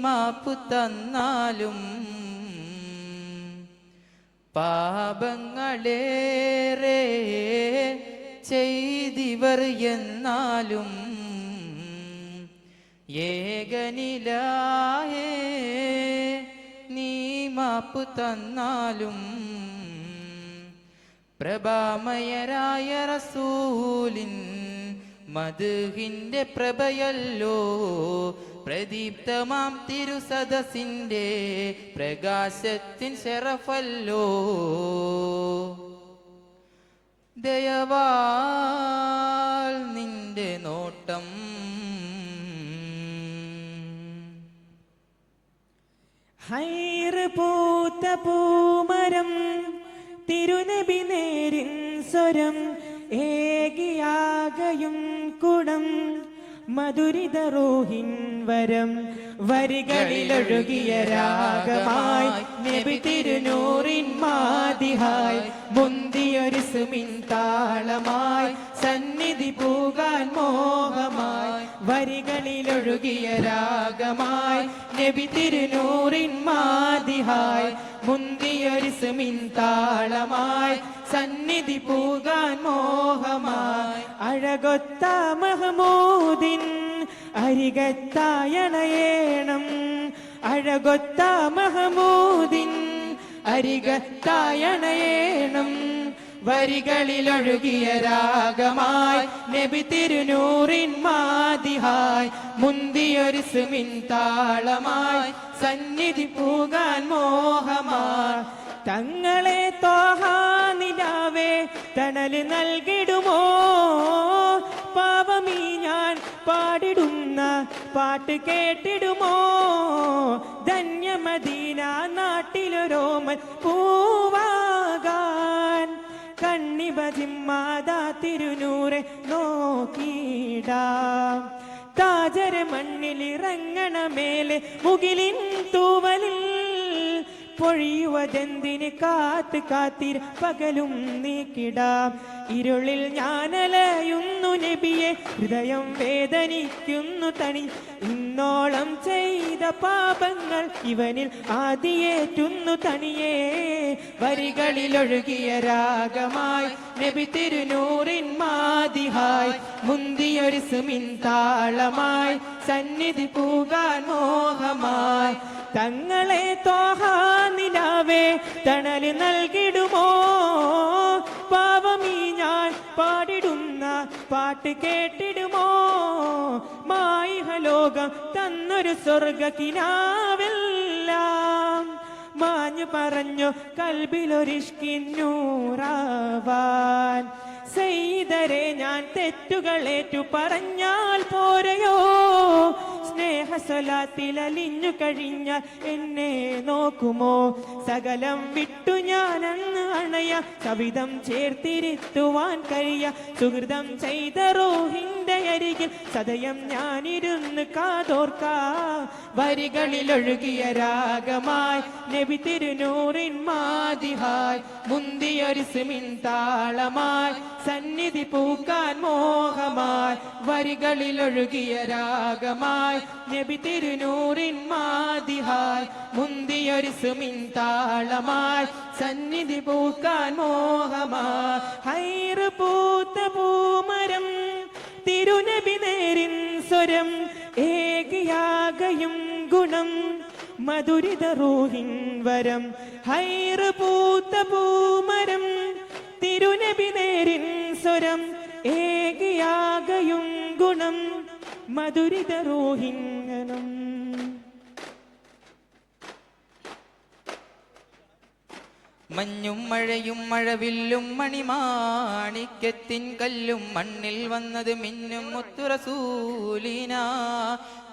മാപ്പു തന്നാലും പാപങ്ങളേറെ ചെയ്തിവർ എന്നാലും ഏകനിലായേ നീ മാപ്പു തന്നാലും പ്രഭാമയരായ റസൂലിൻ മദ്ഹിന്റെ പ്രഭയല്ലോ പ്രദീപ്തമാം തിരുസദസിന്റെ പ്രകാശത്തിൻ ശറഫല്ലോ ദയവാൽ നിന്റെ നോട്ടം ഹൈറ് പൂത്ത പൂമരം തിരുനബി നേരിൻ സ്വരം ഏകിയാകയും കുടം മധുരിത റൂഹിൻ വരം വരികളിലൊഴുകിയ രാഗമായി നബി തിരുനൂറിൻ മാതിഹായി മുന്തിയൊരു സുമിൻ താളമായി സന്നിധി പൂകാൻ മോഹമായി വരികളിലൊഴുകിയ രാഗമായി നബി തിരുനൂറിൻ മാതിഹായി മുന്തിയൊരു സുമിൻ താളമായി സന്നിധി പൂകാൻ മോഹമായി അഴകൊത്ത മഹമൂദിൻ അരികത്തായണയേണം അഴകൊത്ത മഹമൂദിൻ അരികത്തായണയേണം വരികളിലൊഴുകിയ രാഗമായി നബി തിരുനൂറിൻ മാതിഹായി മുന്തിയൊരു സുമിൻ താളമായി സന്നിധി പൂകാൻ മോഹമായി തങ്ങളെ തോഹാനിലാവേ തണല് നൽകിടുമോ പാവമീ ഞാൻ പാടിടുന്ന പാട്ട് കേട്ടിടുമോ ധന്യമദീന നാട്ടിലൊരോമൻ പൂവാകാൻ കണ്ണിബജിമ്മാതാ തിരുനൂറെ നോക്കിടാം താജര മണ്ണിലിറങ്ങണ മേലെ മുകിലിൻ തൂവലിൽ പൊഴിയുവതെന്തിന് കാത്ത് കാത്തിര പകലും നീക്കിടാം ഇരുളിൽ ഞാനലയുന്നു നബിയെ ഹൃദയം വേദനിക്കുന്നു തണി ഇന്നോളം ചെയ്ത പാപങ്ങൾ ഇവനിൽ ആദിയേറ്റുന്നു തണിയേ വരികളിലൊഴുകിയ രാഗമായി നബി തിരുനൂറിൻ മാതിഹായി മുന്തിയൊരു സുമിൻ താളമായി സന്നിധി പൂകാൻ മോഹമായി തങ്ങളെ തോഹാനിലാവേ തണല് നൽകിടുമോ പാവമീ ഞാൻ പാടിടുന്ന പാട്ട് കേട്ടിടുമോ മായിഹലോകം തന്നൊരു സ്വർഗക്കിനാവെല്ലാം മാഞ്ഞു പറഞ്ഞു കൽബിലൊരിഷ്കിന്നൂറാവാൻ സെയ്തരെ ഞാൻ തെറ്റുകളേറ്റു പറഞ്ഞാൽ പോരയോ സ്നേഹസ്വലാത്തിൽ അലിഞ്ഞു കഴിഞ്ഞാൽ എന്നെ നോക്കുമോ സകലം വിട്ടു ഞാൻ അന്ന് അണയ കവിതം ചേർത്തിരുത്തുവാൻ കഴിയ സുഹൃതം ചെയ്ത റൂഹിന്റെ അരികിൽ സദയം ഞാനിരുന്ന് കാതോർക്കാ വരികളിലൊഴുകിയ രാഗമായി നബി തിരുനൂറിൻ മാതിഹായി മുന്തിയൊരു സുമിൻ താളമായി സന്നിധി പൂക്കാൻ മോഹമായി വരികളിലൊഴുകിയ രാഗമായി നബി തിരുനൂറിൻ മാതിഹായി മുന്തിയൊരു സുമിൻ താളമായി സന്നിധി പൂക്കാൻ മോഹമായി ഹൈറ് പൂത്ത പൂമരം തിരുനബി നേരിൻ സ്വരം ഏകിയാകയും ഗുണം മധുരിത റൂഹിൻ വരം ഹൈറ് പൂത്ത പൂമരം തിരുനബി നേരിൻ സ്വരം ഏകിയാകയും ഗുണം മധുരിത റൂഹിംഗനം മഞ്ഞും മഴയും മഴവില്ലും മണിമാണിക്യത്തിൻ കല്ലും മണ്ണിൽ വന്നത് മിന്നും മുത്തുറസൂലിന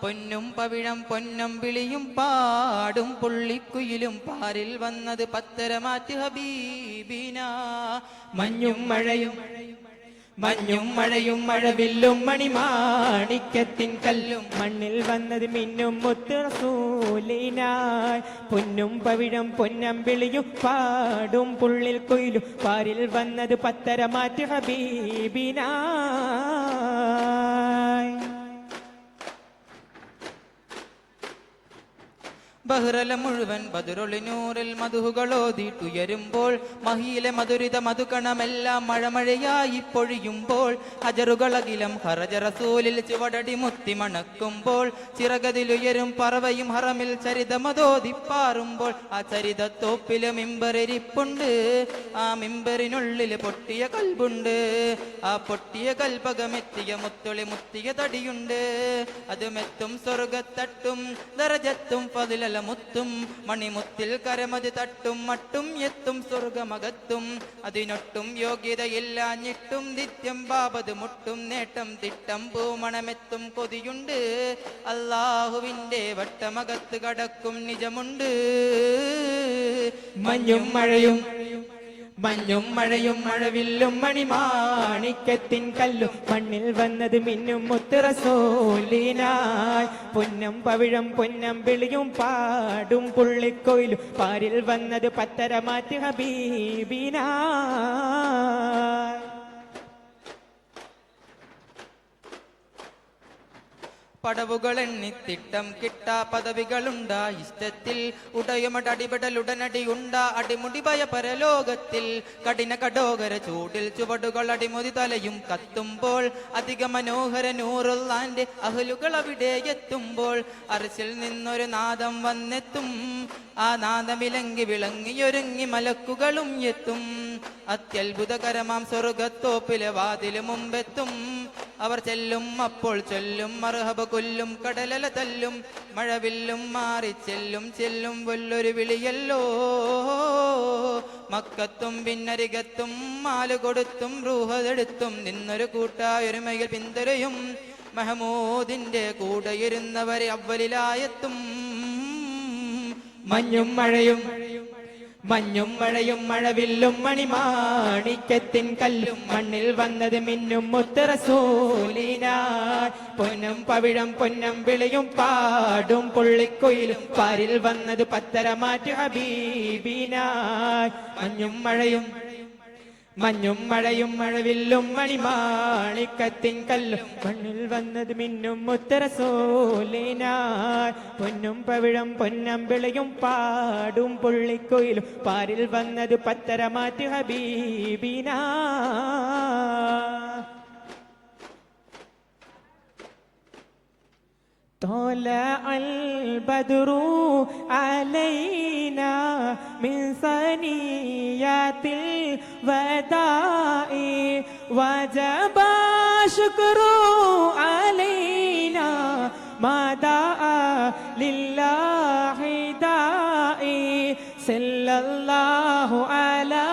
പൊന്നും പവിഴം പൊന്നും വിളിയും പാടും പുള്ളിക്കുയിലും പാരിൽ വന്നത് പത്തരമാറ്റ് ഹബീബിന മഞ്ഞും മഴയും മഴവില്ലും മണിമാണിക്യത്തിൻ കല്ലും മണ്ണിൽ വന്നത് മിന്നും മുത്ത് റസൂലിനായി പൊന്നും പവിഴം പൊന്നമ്പിളിയും പാടും പുള്ളിൽ കൊയിലും പാരിൽ വന്നത് പത്തരമാറ്റ് ഹബീബിനായി ബഹ്റല മുഴുവൻ ബദുറൊളിനൂറിൽ മധുഹുകളോതിട്ടുയരുമ്പോൾ മഹിയിലെ മധുരിത മധുകണമെല്ലാം മഴമഴയായി പൊഴിയുമ്പോൾ ഹജറുകളകിലം ഹറജ റസൂലിൽ ചുവടടി മുത്തി മണക്കുമ്പോൾ ചിറകതിലുയരും പറവയും ഹറമിൽ ചരിതമതോതിപ്പാറുമ്പോൾ ആ ചരിതത്തോപ്പില് മിമ്പറിരിപ്പുണ്ട്, ആ മിമ്പറിനുള്ളിൽ പൊട്ടിയ കൽബുണ്ട്, ആ പൊട്ടിയ കൽപകമെത്തിയ മുത്തൊളി മുത്തിയ തടിയുണ്ട്. അത് മെത്തും സ്വർഗത്തട്ടും ദറജത്തും ഫദില മുത്തും മണിമുത്തിൽ കരമത് തട്ടും മട്ടും എത്തും സ്വർഗമകത്തും. അതിനൊട്ടും യോഗ്യതയില്ലാഞ്ഞിട്ടും നിത്യം ബാബത് മുട്ടും നേട്ടം തിട്ടം പൂമണമെത്തും കൊതിയുണ്ട്. അല്ലാഹുവിന്റെ വട്ടമകത്ത് കടക്കും നിജമുണ്ട്. മഞ്ഞും മഴയും മഞ്ഞും മഴയും മഴവില്ലും മണിമാണിക്കത്തിൻ കല്ലും മണ്ണിൽ വന്നത് മിന്നും മുത്ത് റസൂലിനായി. പൊന്നം പവിഴം പൊന്നം വിളിയും പാടും പുള്ളിക്കൊയിലും പാരിൽ വന്നത് പത്തരമാറ്റ് ഹബീബിനായി. പടവുകൾ എണ്ണിത്തിട്ടം കിട്ടാ പദവികളുണ്ടാ ഇഷ്ടത്തിൽ ഉടയുമടടിപെടലുടനടിയുണ്ടാ അടിമുടി ഭയ പരലോകത്തിൽ. കഠിന കടോകര ചൂടിൽ ചുവടുകൾ അടിമുടി തലയും കത്തുമ്പോൾ അധിക മനോഹര നൂറുള്ളാന്റെ അഹലുകൾ അവിടെ എത്തുമ്പോൾ അർശിൽ നിന്നൊരു നാദം വന്നെത്തും. ആ നാദമിലങ്കി വിളങ്ങിയൊരുങ്ങി മലക്കുകളും എത്തും. അത്യത്ഭുതകരമാം സ്വർഗത്തോപ്പിലെ വാതില് മുമ്പെത്തും. അവർ ചെല്ലും അപ്പോൾ ചൊല്ലും മർഹബ കൊല്ലും കടലല തല്ലും മഴവില്ലും മാറി ചെല്ലും ചെല്ലും വല്ലൊരു വിളിയല്ലോ. മക്കത്തും പിന്നരികത്തും മാല് കൊടുത്തും റൂഹതെടുത്തും നിന്നൊരു കൂട്ടായൊരുമയിൽ പിന്തുരയും മഹമൂദിന്റെ കൂടെയിരുന്നവരെ അവലിലായെത്തും. മഞ്ഞും മഴയും മഞ്ഞും മഴയും മഴവില്ലും മണിമാണിക്കത്തിൻ കല്ലും മണ്ണിൽ വന്നത് മിന്നും മുത്ത് റസൂലിനായി. പൊന്നും പവിഴം പൊന്നം വിളിയും പാടും പുള്ളിക്കൊയിലും പാരിൽ വന്നത് പത്തരമാറ്റ് ഹബീബിനായി. മഞ്ഞും മഴയും മഞ്ഞും മഴയും മഴവില്ലും മണിമാണിക്കത്തിൻ കല്ലും മണ്ണിൽ വന്നത് മിന്നും മുത്ത് റസൂലിനായി. പൊന്നും പവിഴം പൊന്നം വിളിയും പാടും പുള്ളിക്കൊയിലും പാരിൽ വന്നത് പത്തരമാറ്റ് ഹബീബിനായി. طلع البدر علينا من ثنيات الوداع وجب الشكر علينا ما دعا لله داعي. صلى الله على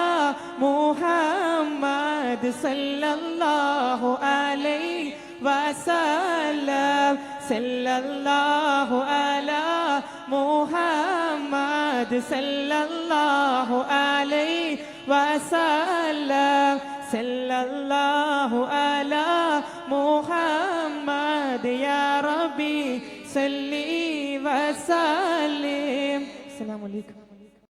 محمد صلى الله عليه وسلم. صلى الله على محمد صلى الله عليه وسلم. صلى الله على محمد يا ربي صلي وسلم. السلام عليكم.